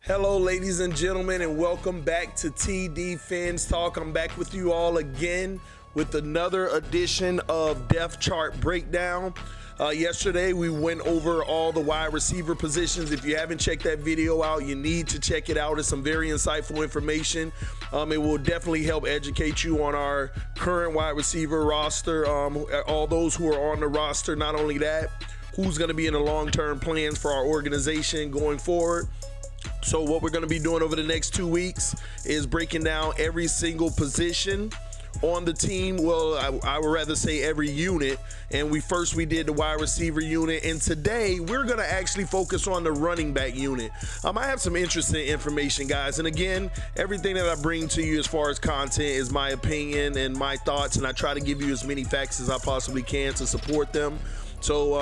Hello, ladies and gentlemen, and welcome back to TD Fans Talk. I'm back with you all again with another edition of Depth Chart Breakdown. Yesterday, we went over all the wide receiver positions. If you haven't checked that video out, you need to check it out. It's some very insightful information. It will definitely help educate you on our current wide receiver roster, all those who are on the roster. Not only that, who's going to be in the long-term plans for our organization going forward. So what we're going to be doing over the next 2 weeks is breaking down every single position on the team. Well, I would rather say every unit. And we did the wide receiver unit. And today we're going to actually focus on the running back unit. I have some interesting information, guys. And again, everything that I bring to you as far as content is my opinion and my thoughts. And I try to give you as many facts as I possibly can to support them. So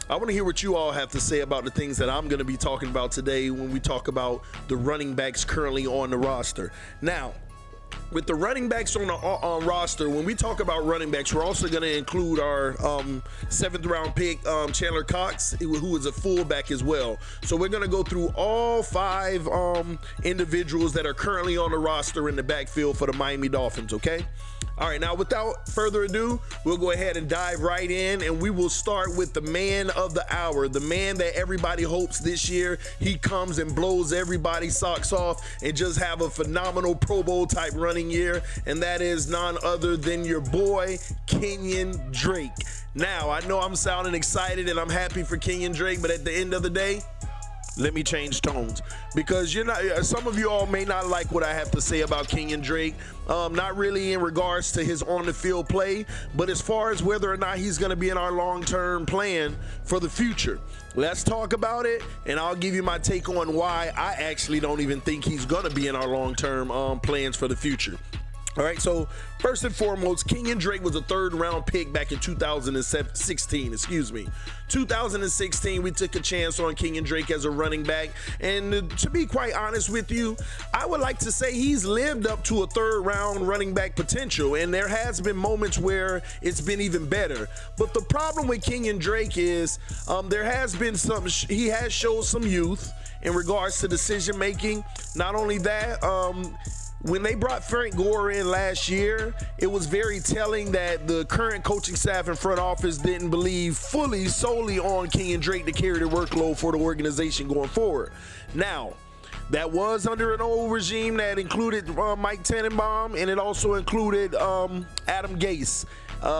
I want to hear what you all have to say about the things that I'm going to be talking about today when we talk about the running backs currently on the roster. Now, with the running backs on the roster, when we talk about running backs, we're also going to include our seventh-round pick, Chandler Cox, who is a fullback as well. So we're going to go through all five individuals that are currently on the roster in the backfield for the Miami Dolphins, okay? All right, now without further ado, we'll go ahead and dive right in, and we will start with the man of the hour, the man that everybody hopes this year he comes and blows everybody's socks off and just have a phenomenal Pro Bowl type running year, and that is none other than your boy, Kenyon Drake. Now, I know I'm sounding excited and I'm happy for Kenyon Drake, but at the end of the day, let me change tones, because some of you all may not like what I have to say about Kenyon Drake. Not really in regards to his on the field play, but as far as whether or not he's going to be in our long-term plan for the future. Let's talk about it, and I'll give you my take on why I actually don't even think he's going to be in our long-term plans for the future. All right, so first and foremost, Kenyon Drake was a third-round pick back in 2016, 2016, we took a chance on Kenyon Drake as a running back, and to be quite honest with you, I would like to say he's lived up to a third-round running back potential, and there has been moments where it's been even better. But the problem with Kenyon Drake is there has been he has showed some youth in regards to decision-making. Not only that, when they brought Frank Gore in last year, it was very telling that the current coaching staff and front office didn't believe solely on Kenyon Drake to carry the workload for the organization going forward. Now, that was under an old regime that included Mike Tannenbaum, and it also included Adam Gase.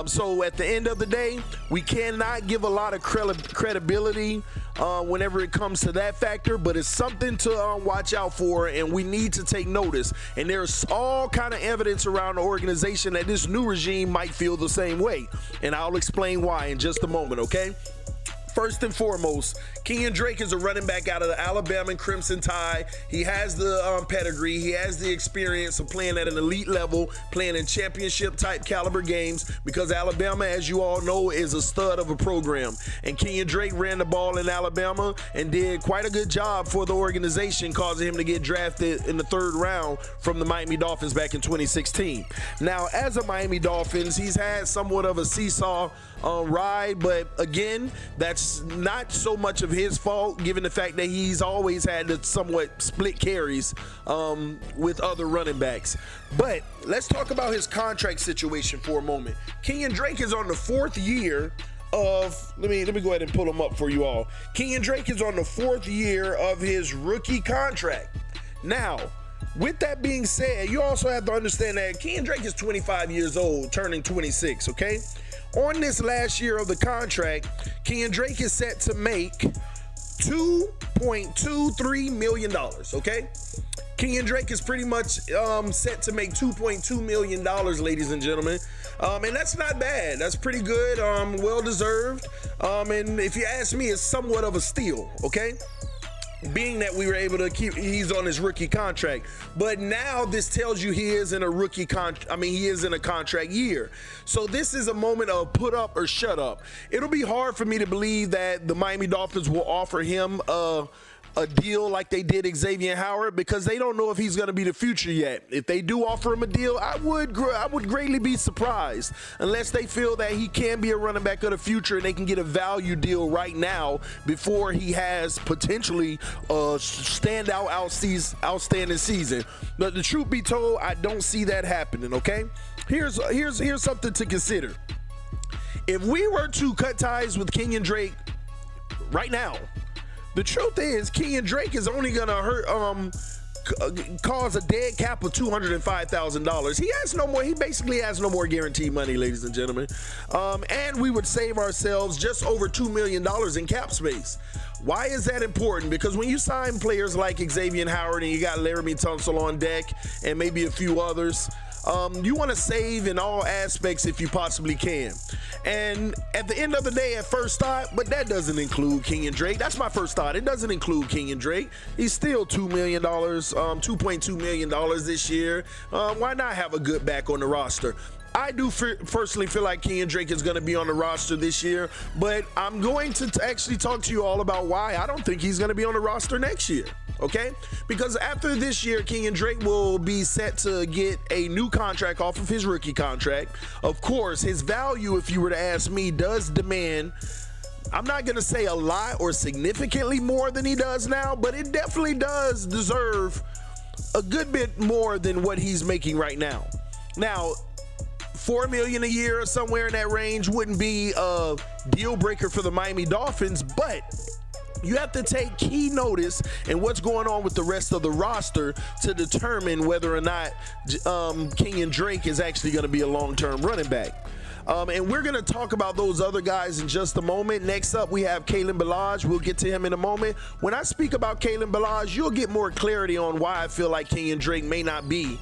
So at the end of the day, we cannot give a lot of credibility whenever it comes to that factor, but it's something to watch out for, and we need to take notice. And there's all kind of evidence around the organization that this new regime might feel the same way, and I'll explain why in just a moment, okay? First and foremost, Kenyon Drake is a running back out of the Alabama Crimson Tide. He has the pedigree. He has the experience of playing at an elite level, playing in championship-type caliber games, because Alabama, as you all know, is a stud of a program. And Kenyon Drake ran the ball in Alabama and did quite a good job for the organization, causing him to get drafted in the third round from the Miami Dolphins back in 2016. Now, as a Miami Dolphins, he's had somewhat of a seesaw ride, but again, that's not so much of his fault, given the fact that he's always had to somewhat split carries with other running backs. But let's talk about his contract situation for a moment. Kenyon Drake is on the fourth year of, let me go ahead and pull him up for you all. Kenyon Drake is on the fourth year of his rookie contract. Now, with that being said, you also have to understand that Kenyon Drake is 25 years old, turning 26, okay? On this last year of the contract, Kenyon Drake is set to make $2.23 million, okay? Kenyon Drake is pretty much set to make $2.2 million, ladies and gentlemen. And that's not bad. That's pretty good, well-deserved. And if you ask me, it's somewhat of a steal, okay? Being that we were able to he's on his rookie contract. But now this tells you he is in a he is in a contract year. So this is a moment of put up or shut up. It'll be hard for me to believe that the Miami Dolphins will offer him a a deal like they did Xavier Howard, because they don't know if he's going to be the future yet. If they do offer him a deal, I would greatly be surprised, unless they feel that he can be a running back of the future and they can get a value deal right now before he has potentially a standout outstanding season. But the truth be told, I don't see that happening. Okay, here's something to consider. If we were to cut ties with Kenyon Drake right now, the truth is, Kenyon Drake is only gonna cause a dead cap of $205,000. He has no more. He basically has no more guaranteed money, ladies and gentlemen. And we would save ourselves just over $2 million in cap space. Why is that important? Because when you sign players like Xavier Howard and you got Laramie Tunsil on deck and maybe a few others, you want to save in all aspects if you possibly can. And at the end of the day, at first thought, but that doesn't include Kenyon Drake. That's my first thought. It doesn't include Kenyon Drake. He's still $2 million, $2.2 million this year. Why not have a good back on the roster? I do personally feel like Kenyon Drake is going to be on the roster this year, but I'm going to actually talk to you all about why I don't think he's going to be on the roster next year. Okay, because after this year, Kenyon Drake will be set to get a new contract off of his rookie contract. Of course, his value, if you were to ask me, does demand, I'm not going to say a lot or significantly more than he does now, but it definitely does deserve a good bit more than what he's making right now. Now, $4 million a year or somewhere in that range wouldn't be a deal breaker for the Miami Dolphins, but you have to take key notice in what's going on with the rest of the roster to determine whether or not Kenyon Drake is actually going to be a long-term running back. And we're going to talk about those other guys in just a moment. Next up, we have Kalen Ballage. We'll get to him in a moment. When I speak about Kalen Ballage, you'll get more clarity on why I feel like Kenyon Drake may not be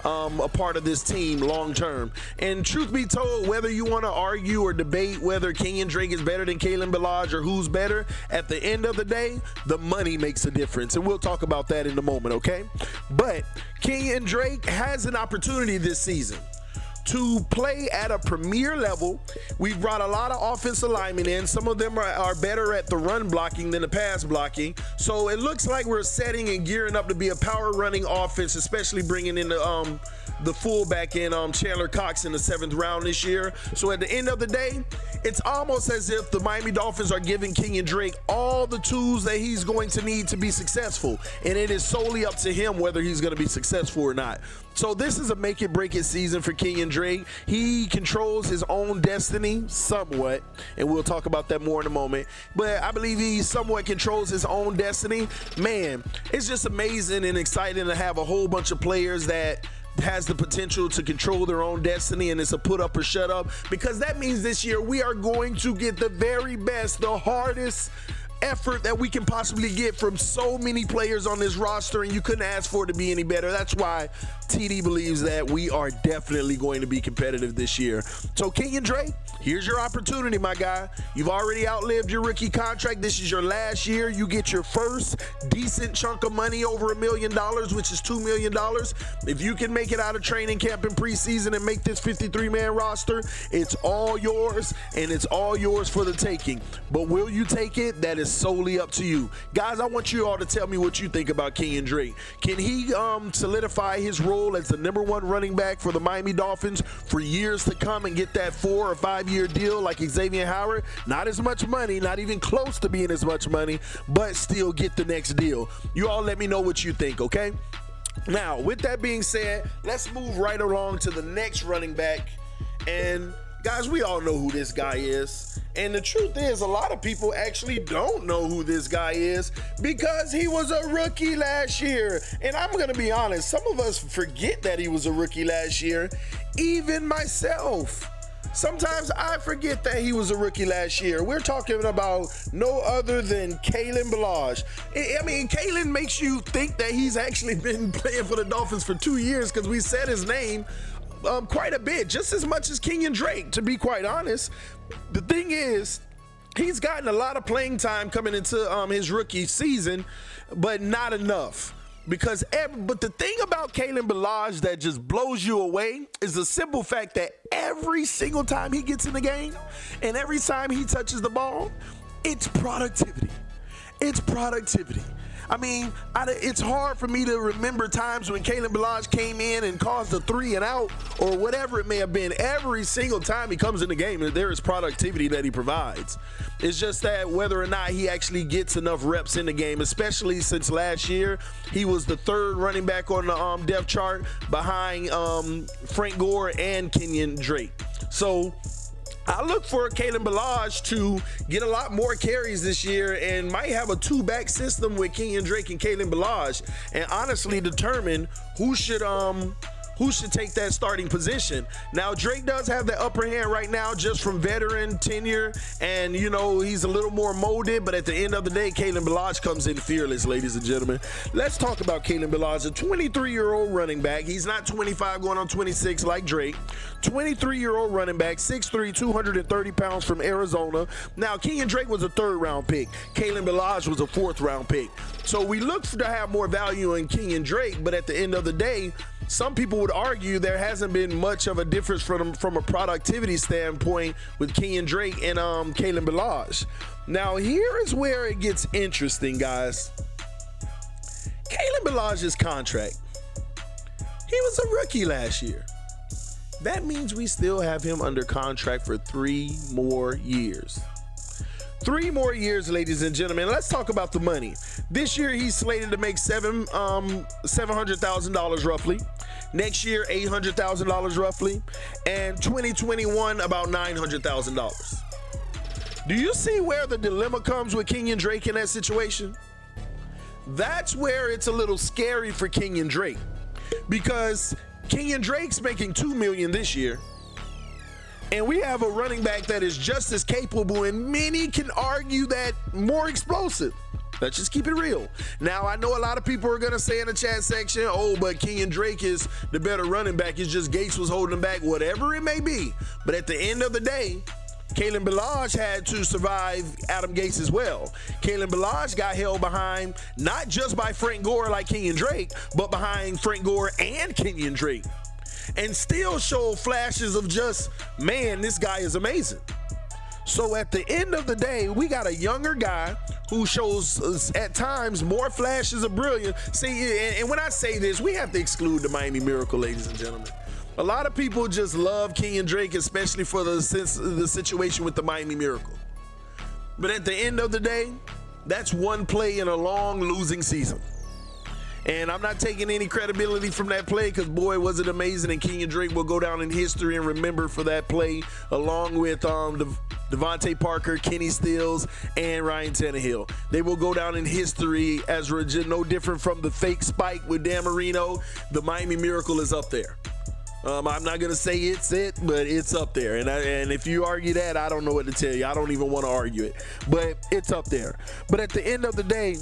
a part of this team long term. And truth be told, whether you want to argue or debate whether Kenyon Drake is better than Kalen Ballage or who's better, at the end of the day, the money makes a difference. And we'll talk about that in a moment, okay? But Kenyon Drake has an opportunity this season to play at a premier level. We've brought a lot of offensive linemen in. Some of them are better at the run blocking than the pass blocking. So it looks like we're setting and gearing up to be a power running offense, especially bringing in the fullback in Chandler Cox in the 7th round this year. So at the end of the day, it's almost as if the Miami Dolphins are giving Kenyon Drake all the tools that he's going to need to be successful. And it is solely up to him whether he's going to be successful or not. So this is a make it break it season for Kenyon Drake. He controls his own destiny somewhat, and we'll talk about that more in a moment. But I believe he somewhat controls his own destiny. Man, it's just amazing and exciting to have a whole bunch of players that has the potential to control their own destiny, and it's a put up or shut up, because that means this year we are going to get the very best, the hardest effort that we can possibly get from so many players on this roster, and you couldn't ask for it to be any better. That's why TD believes that we are definitely going to be competitive this year. So Kenyon Drake, here's your opportunity, my guy. You've already outlived your rookie contract. This is your last year. You get your first decent chunk of money over $1 million, which is $2 million. If you can make it out of training camp in preseason and make this 53-man roster, it's all yours, and it's all yours for the taking. But will you take it? That is solely up to you. Guys, I want you all to tell me what you think about Kenyon Drake. Can he solidify his role as the #1 running back for the Miami Dolphins for years to come and get that 4 or 5 year deal like Xavier Howard? Not as much money, not even close to being as much money, but still get the next deal. You all let me know what you think, okay? Now, with that being said, let's move right along to the next running back. And guys, we all know who this guy is. And the truth is, a lot of people actually don't know who this guy is because he was a rookie last year. And I'm going to be honest, some of us forget that he was a rookie last year, even myself. Sometimes I forget that he was a rookie last year. We're talking about no other than Kalen Ballage. I mean, Kalen makes you think that he's actually been playing for the Dolphins for 2 years because we said his name quite a bit, just as much as Kenyon Drake, to be quite honest. The thing is, he's gotten a lot of playing time coming into his rookie season, but not enough. But the thing about Kalen Ballage that just blows you away is the simple fact that every single time he gets in the game and every time he touches the ball, it's productivity. It's productivity. I mean, it's hard for me to remember times when Kalen Ballage came in and caused a 3 and out or whatever it may have been. Every single time he comes in the game, there is productivity that he provides. It's just that whether or not he actually gets enough reps in the game, especially since last year, he was the 3rd running back on the depth chart behind Frank Gore and Kenyon Drake. So I look for Kalen Ballage to get a lot more carries this year and might have a 2-back system with Kenyon Drake and Kalen Ballage, and honestly determine who should take that starting position. Now, Drake does have the upper hand right now just from veteran tenure, and, you know, he's a little more molded, but at the end of the day, Kalen Ballage comes in fearless, ladies and gentlemen. Let's talk about Kalen Ballage, a 23-year-old running back. He's not 25 going on 26 like Drake. 23-year-old running back, 6'3", 230 pounds from Arizona. Now, Kenyon Drake was a 3rd-round pick. Kalen Ballage was a 4th-round pick. So we look to have more value in Kenyon Drake, but at the end of the day, some people would argue there hasn't been much of a difference from a productivity standpoint with Kenyon Drake and Kalen Ballage. Now, here is where it gets interesting, guys. Kalen Ballage's contract. He was a rookie last year. That means we still have him under contract for 3 more years. 3 more years, ladies and gentlemen. Let's talk about the money. This year, he's slated to make $700,000 roughly. Next year, $800,000 roughly. And 2021, about $900,000. Do you see where the dilemma comes with Kenyon Drake in that situation? That's where it's a little scary for Kenyon Drake, because Kenyon Drake's making $2 million this year. And we have a running back that is just as capable, and many can argue that more explosive. Let's just keep it real. Now, I know a lot of people are going to say in the chat section, oh, but Kenyon Drake is the better running back. It's just Gates was holding him back, whatever it may be. But at the end of the day, Kalen Ballage had to survive Adam Gates as well. Kalen Ballage got held behind not just by Frank Gore like Kenyon Drake, but behind Frank Gore and Kenyon Drake, and still showed flashes of just, man, this guy is amazing. So at the end of the day, we got a younger guy who shows us at times more flashes of brilliance. See, and when I say this, we have to exclude the Miami Miracle, ladies and gentlemen. A lot of people just love Kenyon Drake, especially for the situation with the Miami Miracle. But at the end of the day, that's one play in a long losing season. And I'm not taking any credibility from that play, because, boy, was it amazing. And Kenyon Drake will go down in history and remember for that play, along with Devontae Parker, Kenny Stills, and Ryan Tannehill. They will go down in history as no different from the fake spike with Dan Marino. The Miami Miracle is up there. I'm not going to say it's it, but it's up there. And if you argue that, I don't know what to tell you. I don't even want to argue it. But it's up there. But at the end of the day,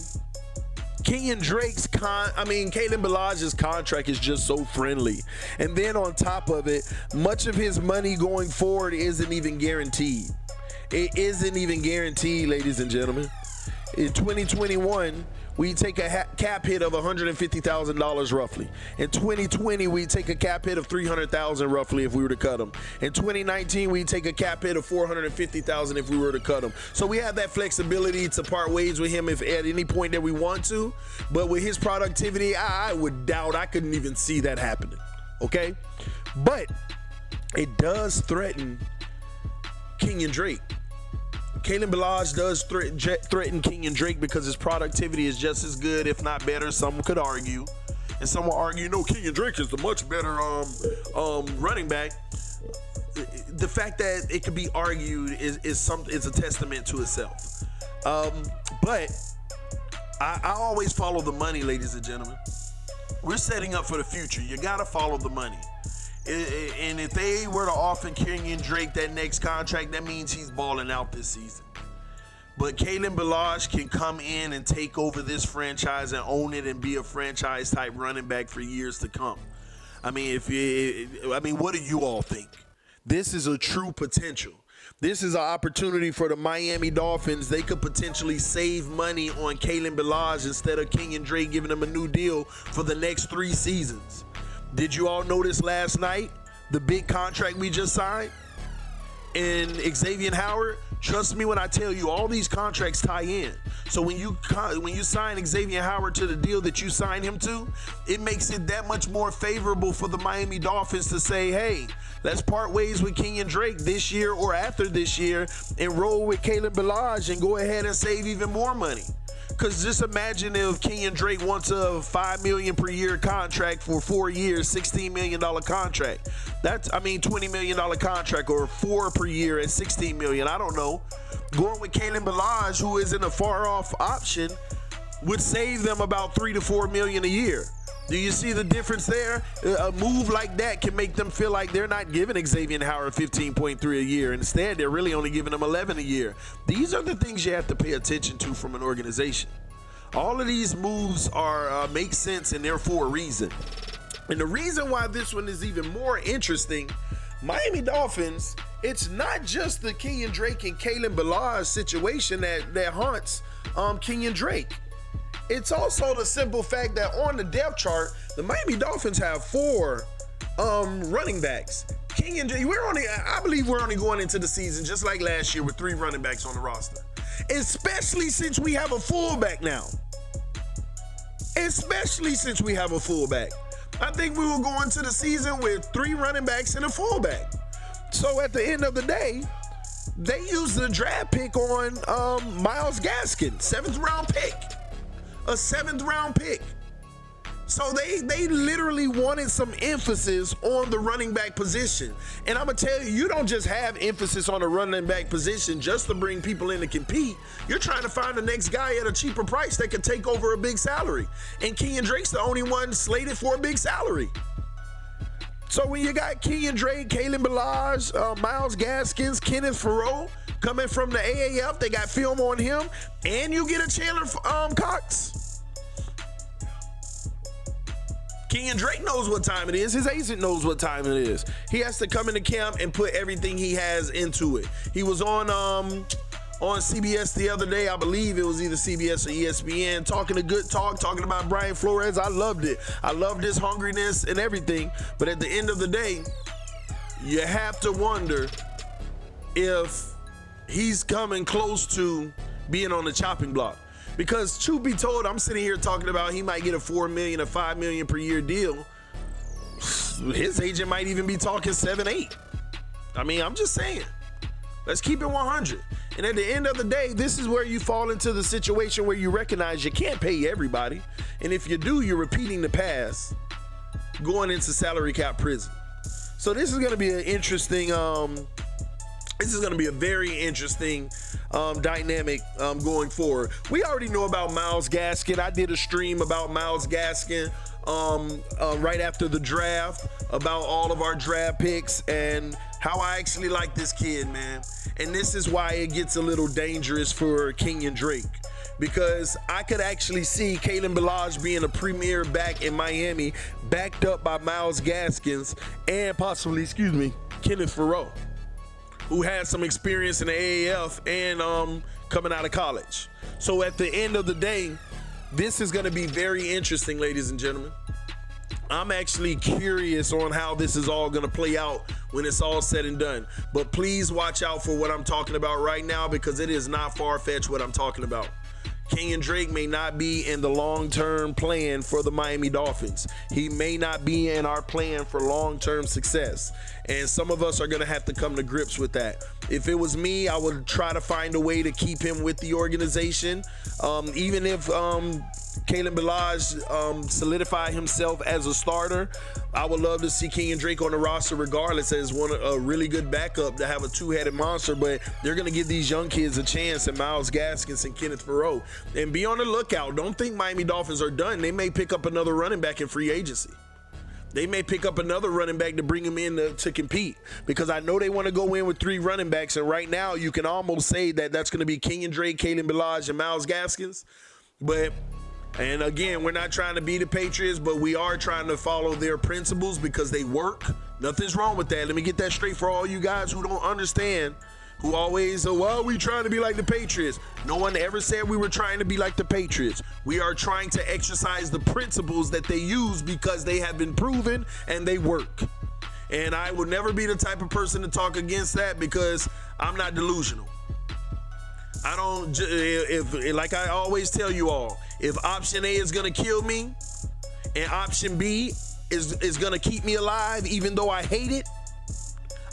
Kenyon Drake's Kalen Ballage's contract is just so friendly. And then on top of it, much of his money going forward isn't even guaranteed. It isn't even guaranteed, ladies and gentlemen. In 2021, we take a cap hit of $150,000 roughly. In 2020, we take a cap hit of $300,000 roughly if we were to cut him. In 2019, we take a cap hit of $450,000 if we were to cut him. So we have that flexibility to part ways with him if at any point that we want to. But with his productivity, I would doubt I couldn't even see that happening. Okay? But it does threaten Kenyon Drake. Kalen Ballage does threaten Kenyon Drake because his productivity is just as good, if not better. Some could argue. And some will argue, no, Kenyon Drake is the much better running back. The fact that it could be argued is a testament to itself. But I always follow the money, ladies and gentlemen. We're setting up for the future. You got to follow the money. And if they were to offer Kenyon Drake that next contract, that means he's balling out this season. But Kalen Ballage can come in and take over this franchise and own it and be a franchise-type running back for years to come. I mean, what do you all think? This is a true potential. This is an opportunity for the Miami Dolphins. They could potentially save money on Kalen Ballage instead of Kenyon Drake giving them a new deal for the next 3 seasons. Did you all notice last night the big contract we just signed? and Xavier Howard, trust me when I tell you, all these contracts tie in. So when you sign Xavier Howard to the deal that you signed him to, it makes it that much more favorable for the Miami Dolphins to say, hey, let's part ways with Kenyon Drake this year or after this year and roll with Kalen Ballage and go ahead and save even more money. Because just imagine if Kenyon Drake wants a $5 million per year contract for 4 years, $16 million contract. $20 million contract, or 4 per year at $16 million. I don't know. Going with Kalen Ballage, who isn't a far off option, would save them about $3 to $4 million a year. Do you see the difference there? A move like that can make them feel like they're not giving Xavier Howard 15.3 a year. Instead, they're really only giving him 11 a year. These are the things you have to pay attention to from an organization. All of these moves are make sense, and they're for a reason. And the reason why this one is even more interesting, Miami Dolphins, it's not just the Kenyon Drake and Kalen Ballage situation that haunts Kenyon Drake. It's also the simple fact that on the depth chart, the Miami Dolphins have 4 running backs. Kenyon Drake, I believe we're only going into the season just like last year with 3 running backs on the roster. Especially since we have a fullback now. I think we will go into the season with 3 running backs and a fullback. So at the end of the day, they used the draft pick on Myles Gaskin, 7th round pick. A 7th round pick. So they literally wanted some emphasis on the running back position. And I'm going to tell you, you don't just have emphasis on the running back position just to bring people in to compete. You're trying to find the next guy at a cheaper price that can take over a big salary. And Kenyon Drake's the only one slated for a big salary. So when you got Kenyon Drake, Kalen Ballage, Myles Gaskins, Kenneth Farrow coming from the AAF, they got film on him, and you get a Chandler Cox. Kenyon Drake knows what time it is. His agent knows what time it is. He has to come into camp and put everything he has into it. He was on CBS the other day. I believe it was either CBS or ESPN, talking a good talk, talking about Brian Flores. I loved it. I loved his hungriness and everything. But at the end of the day, you have to wonder if he's coming close to being on the chopping block. Because truth be told, I'm sitting here talking about he might get a $4 million or $5 million per year deal. His agent might even be talking 7, 8. I'm just saying. Let's keep it 100. And at the end of the day, this is where you fall into the situation where you recognize you can't pay everybody. And if you do, you're repeating the past, going into salary cap prison. So this is going to be an interesting This is going to be a very interesting dynamic going forward. We already know about Myles Gaskin. I did a stream about Myles Gaskin right after the draft, about all of our draft picks and how I actually like this kid, man. And this is why it gets a little dangerous for Kenyon Drake, because I could actually see Kalen Ballage being a premier back in Miami, backed up by Myles Gaskins and possibly, Kenneth Farrow, who has some experience in the AAF and coming out of college. So at the end of the day, this is going to be very interesting, ladies and gentlemen. I'm actually curious on how this is all going to play out when it's all said and done. But please watch out for what I'm talking about right now, because it is not far-fetched what I'm talking about. Kenyon Drake may not be in the long-term plan for the Miami Dolphins. He may not be in our plan for long-term success. And some of us are going to have to come to grips with that. If it was me, I would try to find a way to keep him with the organization. Even if Kalen Ballage solidify himself as a starter, I would love to see Kenyon Drake on the roster regardless, as a really good backup to have a two-headed monster. But they're going to give these young kids a chance, and Myles Gaskins and Kenneth Farrow. And be on the lookout. Don't think Miami Dolphins are done. They may pick up another running back in free agency. They may pick up another running back to bring him in to compete, because I know they want to go in with 3 running backs. And right now you can almost say that that's going to be Kenyon Drake, Kalen Ballage, and Myles Gaskins. And again, we're not trying to be the Patriots, but we are trying to follow their principles because they work. Nothing's wrong with that. Let me get that straight for all you guys who don't understand, who always say, well, we trying to be like the Patriots. No one ever said we were trying to be like the Patriots. We are trying to exercise the principles that they use because they have been proven and they work. And I will never be the type of person to talk against that because I'm not delusional. I don't, if like I always tell you all, if option A is gonna kill me and option B is gonna keep me alive, even though I hate it,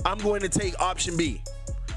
I'm going to take option B.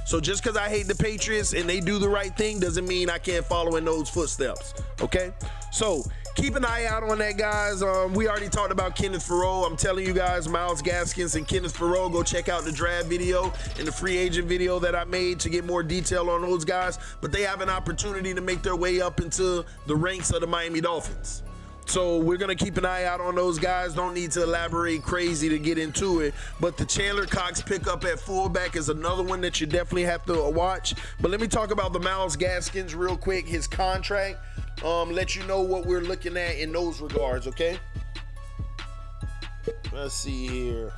So just because I hate the Patriots and they do the right thing doesn't mean I can't follow in those footsteps, okay? So keep an eye out on that, guys. We already talked about Kenneth Farrow. I'm telling you guys, Myles Gaskins and Kenneth Farrow, go check out the draft video and the free agent video that I made to get more detail on those guys. But they have an opportunity to make their way up into the ranks of the Miami Dolphins. So we're going to keep an eye out on those guys. Don't need to elaborate crazy to get into it. But the Chandler Cox pickup at fullback is another one that you definitely have to watch. But let me talk about the Myles Gaskins real quick, his contract. Let you know what we're looking at in those regards, okay? Let's see here.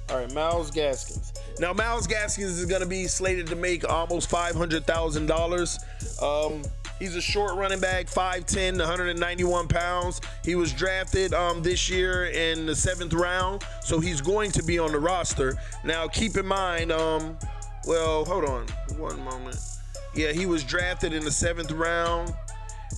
All right, Myles Gaskins. Now, Myles Gaskins is going to be slated to make almost $500,000. He's a short running back, 5'10", 191 pounds. He was drafted this year in the 7th round, so he's going to be on the roster. Now, keep in mind, well, hold on one moment. Yeah, he was drafted in the 7th round,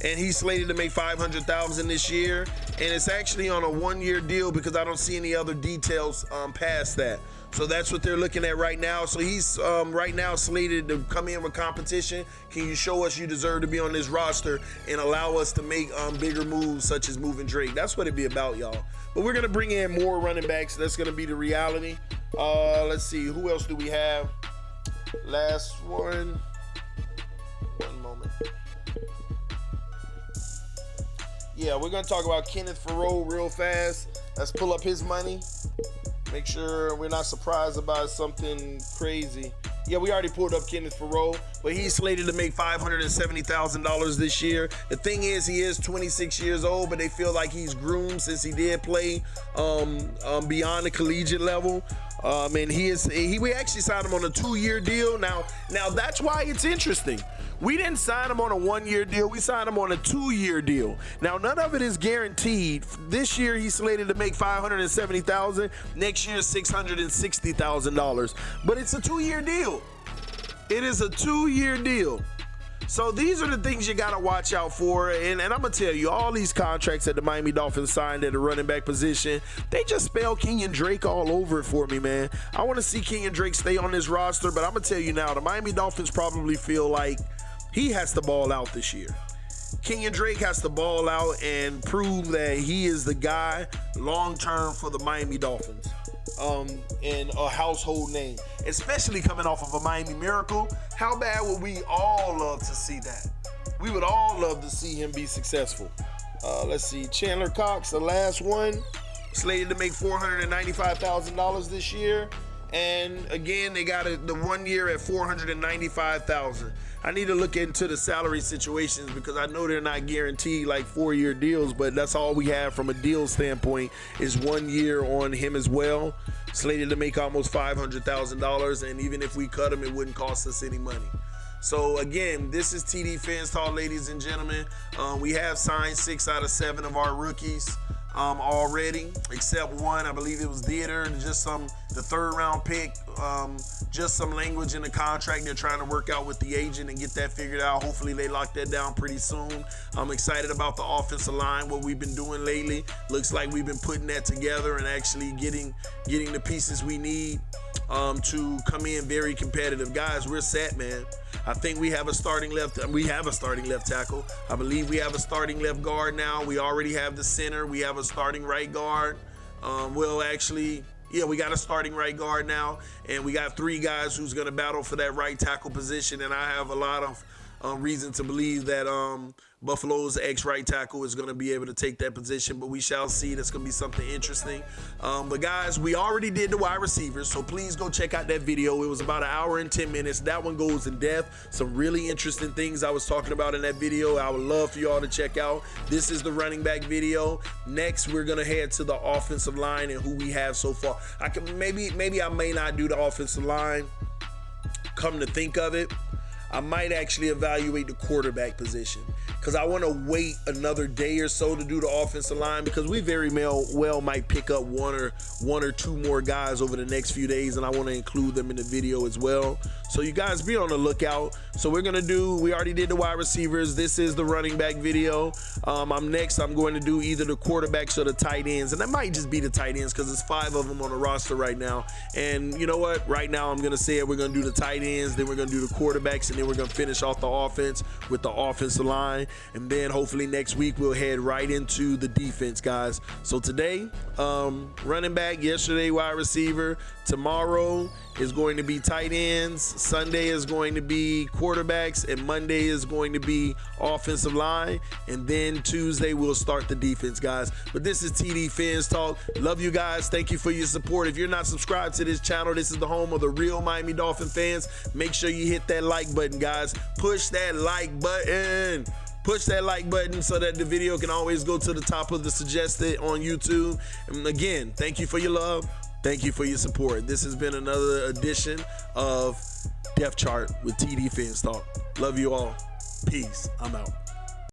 and he's slated to make $500,000 this year. And it's actually on a 1-year deal because I don't see any other details past that. So that's what they're looking at right now. So he's right now slated to come in with competition. Can you show us you deserve to be on this roster and allow us to make bigger moves such as moving Drake? That's what it'd be about, y'all. But we're going to bring in more running backs. That's going to be the reality. Let's see. Who else do we have? Last one. One moment. Yeah, we're going to talk about Kenneth Farrow real fast. Let's pull up his money. Make sure we're not surprised about something crazy. Yeah, we already pulled up Kenneth Farrow, but he's slated to make $570,000 this year. The thing is, he is 26 years old, but they feel like he's groomed since he did play beyond the collegiate level. And we actually signed him on a 2-year deal. Now that's why it's interesting. We didn't sign him on a 1-year deal. We signed him on a 2-year deal. Now, none of it is guaranteed. This year, he's slated to make $570,000. Next year, $660,000. But it's a 2-year deal. It is a 2-year deal. So these are the things you got to watch out for. And I'm going to tell you, all these contracts that the Miami Dolphins signed at the running back position, they just spell Kenyon Drake all over it for me, man. I want to see Kenyon Drake stay on this roster, but I'm going to tell you now, the Miami Dolphins probably feel like he has to ball out this year. Kenyon Drake has to ball out and prove that he is the guy long-term for the Miami Dolphins. And a household name, especially coming off of a Miami Miracle. How bad would we all love to see that? We would all love to see him be successful. Let's see, Chandler Cox, the last one, slated to make $495,000 this year. And again, they got the 1 year at $495,000. I need to look into the salary situations because I know they're not guaranteed like 4-year deals, but that's all we have from a deal standpoint is 1 year on him as well. Slated to make almost $500,000, and even if we cut him, it wouldn't cost us any money. So again, this is TD Fans Talk, ladies and gentlemen. We have signed 6 out of 7 of our rookies already, except one. I believe it was Theater, just the 3rd round pick, just some language in the contract they're trying to work out with the agent and get that figured out. Hopefully they lock that down pretty soon. I'm excited about the offensive line, what we've been doing lately. Looks like we've been putting that together and actually getting the pieces we need to come in very competitive. Guys, we're set, man. I think we have a starting left tackle. I believe we have a starting left guard now. We already have the center. We have a starting right guard. We got a starting right guard now, and we got 3 guys who's going to battle for that right tackle position, and I have a lot of reason to believe that Buffalo's ex-right tackle is going to be able to take that position, but we shall see. That's going to be something interesting. But guys, we already did the wide receivers, so please go check out that video. It was about 1 hour and 10 minutes. That one goes in depth. Some really interesting things I was talking about in that video. I would love for y'all to check out. This is the running back video. Next, we're going to head to the offensive line and who we have so far. Maybe I may not do the offensive line. Come to think of it, I might actually evaluate the quarterback position, because I want to wait another day or so to do the offensive line, because we very well might pick up one or two more guys over the next few days, and I want to include them in the video as well. So you guys be on the lookout. So we already did the wide receivers. This is the running back video. I'm going to do either the quarterbacks or the tight ends, and that might just be the tight ends because there's 5 of them on the roster right now. And you know what? Right now I'm going to say it. We're going to do the tight ends, then we're going to do the quarterbacks, and then we're going to finish off the offense with the offensive line. And then hopefully next week we'll head right into the defense, guys. So today, running back, yesterday wide receiver, tomorrow is going to be tight ends, Sunday is going to be quarterbacks, and Monday is going to be offensive line, and then Tuesday we'll start the defense, guys. But this is TD Fans Talk. Love you guys. Thank you for your support. If you're not subscribed to this channel, this is the home of the real Miami Dolphin fans. Make sure you hit that like button, guys. Push that like button. Push that like button so that the video can always go to the top of the suggested on YouTube. And again, thank you for your love. Thank you for your support. This has been another edition of Depth Chart with TD Fans Talk. Love you all. Peace. I'm out.